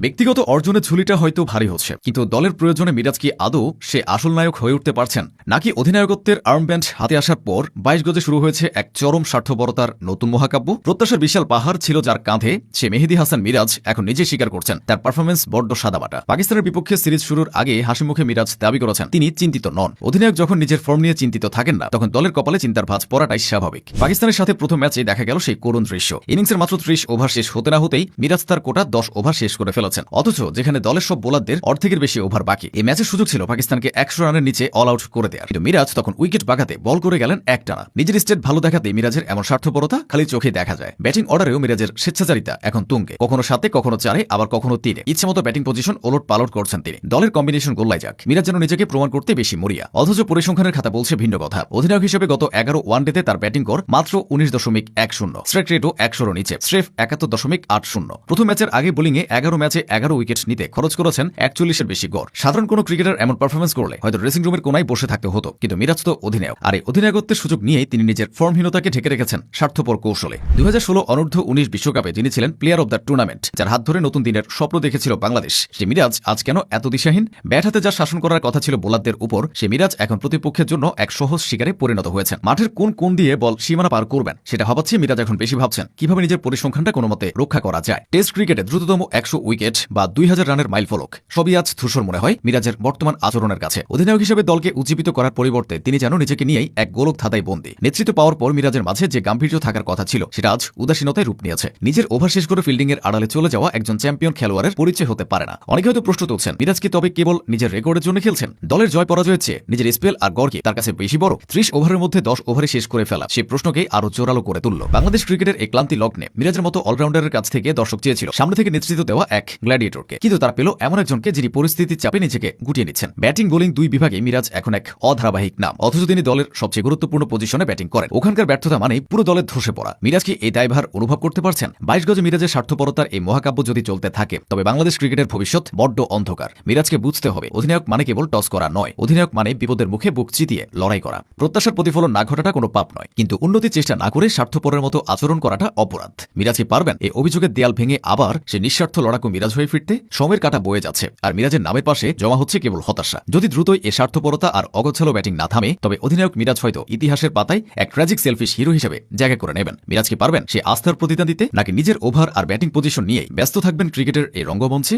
ব্যক্তিগত অর্জনের ঝুলিটা হয়তো ভারী হচ্ছে, কিন্তু দলের প্রয়োজনে মিরাজ কি আদৌ সে আসল নায়ক হয়ে উঠতে পারছেন, নাকি অধিনায়কত্বের আর্মব্যান্ড হাতে আসার পর ২২ গজে শুরু হয়েছে এক চরম স্বার্থপরতার নতুন মহাকাব্য? প্রত্যাশার বিশাল পাহাড় ছিল যার কাঁধে, সে মেহেদী হাসান মিরাজ এখন নিজে স্বীকার করছেন তার পারফরমেন্স বড্ড সাদামাটা। পাকিস্তানের বিপক্ষে সিরিজ শুরুর আগে হাসিমুখে মিরাজ দাবি করেছেন তিনি চিন্তিত নন। অধিনায়ক যখন নিজের ফর্ম নিয়ে চিন্তিত থাকেন না, তখন দলের কপালে চিন্তার ভাঁজ পড়াটাই স্বাভাবিক। পাকিস্তানের সাথে প্রথম ম্যাচে দেখা গেল সেই করুণ দৃশ্য। ইনিংসের মাত্র ৩০ ওভার শেষ হতে না হতেই মিরাজ তার কোটা ১০ ওভার শেষ করে ফেলেছেন, অথচ যেখানে দলের সব বোলারদের অর্ধেকের বেশি ওভার বাকি। এই ম্যাচের সুযোগ ছিল পাকিস্তানকে ১০০ রানের নিচে অল আউট করে দেওয়ার, কিন্তু মিরাজ তখন উইকেট বাগাতে বল করে গেলেন একটানা। নিজের স্টেট ভালো দেখাতে মিরাজের এমন স্বার্থপরতা খালি চোখে দেখা যায়। ব্যাটিং অর্ডারেও মিরাজের স্বেচ্ছাচারিতা এখন তুঙ্গে, কখনো ৭-এ, কখনো ৪-এ, আবার কখনো ৩-এ। ইচ্ছেমতো ব্যাটিং পজিশন ওলট পালট করছেন তিনি। দলের কম্বিনেশন গোল্লাই যাক, মিরাজ যেন নিজেকে প্রমাণ করতে বেশি মরিয়া, অথচ পরিসংখ্যানের খাতা বলছে ভিন্ন কথা। অধিনায়ক হিসেবে গত ১১ ওয়ানডেতে তার ব্যাটিং গড় মাত্র ১৯.১০, স্ট্রাইক রেটও ১০০ নিচে, স্রেফ ৭১.৮০। প্রথম ম্যাচের আগে বোলিংয়ে ১১ ম্যাচে ১১ উইকেট নিতে খরচ করেছেন ৪১-এর বেশি গড়। সাধারণ কোনো ক্রিকেটার এমন পারফরমেন্স করলে হয়তো ড্রেসিং রুমের কোনায় বসে থাকতে হতো, কিন্তু মিরাজ তো অধিনায়ক, আর এই অধিনায়কত্বের সুযোগ নিয়েই তিনি নিজের ফর্মহীনতাকে ঢেকে রেখেছেন স্বার্থপর কৌশলে। ২০১৬ অনূর্ধ্ব-১৯ বিশ্বকাপে যিনি ছিলেন প্লেয়ার অব দ্য টুর্নামেন্ট, যার হাত ধরে নতুন দিনের স্বপ্ন দেখেছিল বাংলাদেশ, সে মিরাজ আজ কেন এত দিশাহীন? ব্যাট হাতে যা শাসন করার কথা ছিল বোলারদের উপর, সে মিরাজ এখন প্রতিপক্ষের জন্য এক সহজ শিকারে পরিণত হয়েছেন। মাঠের কোন দিয়ে বল সীমানা পার করবেন সেটা ভাবাচ্ছে মিরাজ এখন বেশি ভাবছেন কিভাবে নিজের পরিসংখ্যানটা কোনো মতে রক্ষা করা যায়। টেস্ট ক্রিকেটে দ্রুততম ১০০ উইকেট বা ২০০০ রানের মাইলফলক সবই আজ ধূসর মনে হয় মিরাজের বর্তমান আচরণের কাছে। অধিনায়ক হিসেবে দলকে উজ্জীবিত করার পরিবর্তে তিনি যেন নিজেকে নিয়েই এক গোলক ধাঁধায় বন্দী। নেতৃত্ব পাওয়ার পর মিরাজের মাঝে যে গাম্ভীর্য থাকার কথা ছিল সেটা আজ উদাসীনতায় রূপ নিয়েছে। নিজের ওভার শেষ করে ফিল্ডিং এর আড়ালে চলে যাওয়া একজন চ্যাম্পিয়ন খেলোয়াড়ের পরিচয় হতে পারে না। অনেকে হয়তো প্রশ্ন তুলছেন, মিরাজ কি তবে কেবল নিজের রেকর্ডের জন্য খেলছেন? দলের জয় পরাজয়ের চেয়ে নিজের স্পেল আর গড় কি তার কাছে বেশি বড়? ৩০ ওভারের মধ্যে ১০ ওভারে শেষ করে ফেলা সেই প্রশ্নকে আরো জোরালো করে তুলল। বাংলাদেশ ক্রিকেটের এই ক্লান্তি লগ্নে মিরাজের মতো অলরাউন্ডারের কাছ থেকে দর্শক চেয়েছিল সামনে থেকে নেতৃত্ব দেওয়া এক গ্ল্যাডিয়েটরকে, কিন্তু তারা পেল এমন একজনকে যিনি পরিস্থিতির চাপে নিজেকে গুটিয়ে নিচ্ছেন। ব্যাটিং বোলিং দুই বিভাগে মিরাজ এখন এক অধারাবাহিক নাম, অথচ তিনি দলের সবচেয়ে গুরুত্বপূর্ণ পজিশনে ব্যাটিং করেন। ওখানকার ব্যর্থতা মানেই পুরো দলের ধসে পড়া। মিরাজ কি এই দায়ভার অনুভব করতে পারছেন? ২২ গজে মিরাজের স্বার্থপরতার এই মহাকাব্য যদি চলতে থাকে, তবে বাংলাদেশ ক্রিকেটের ভবিষ্যৎ বড্ড অন্ধকার। মিরাজকে বুঝতে হবে অধিনায়ক মানে কেবল টস করা নয়, অধিনায়ক মানে বিপদের মুখে বুক চিতিয়ে লড়াই করা। প্রত্যাশার প্রতিফলন না ঘটাটা কোনো পাপ নয়, কিন্তু উন্নতির চেষ্টা না করে স্বার্থপরের মতো আচরণ করাটা অপরাধ। মিরাজ কি পারবেন এই অভিযোগের দেয়াল ভেঙে আবার সে নিঃস্বার্থ লড়াকু মিরাজ হয়ে ফিরতে? সময়ের কাঁটা বয়ে যাচ্ছে, আর মিরাজের নামের পাশে জমা হচ্ছে কেবল হতাশা। যদি দ্রুতই এ স্বার্থপরতা আর অগোছালো ব্যাটিং না থামে, তবে অধিনায়ক মিরাজ হয়তো ইতিহাসের পাতায় এক ট্র্যাজিক সেলফিশ হিরো হিসেবে জায়গা করে নেবেন। মিরাজ কি পারবেন সে আস্থার প্রতিদান দিতে, নাকি নিজের ওভার আর ব্যাটিং পজিশন নিয়েই ব্যস্ত থাকবেন ক্রিকেটের এই রঙ্গমঞ্চে?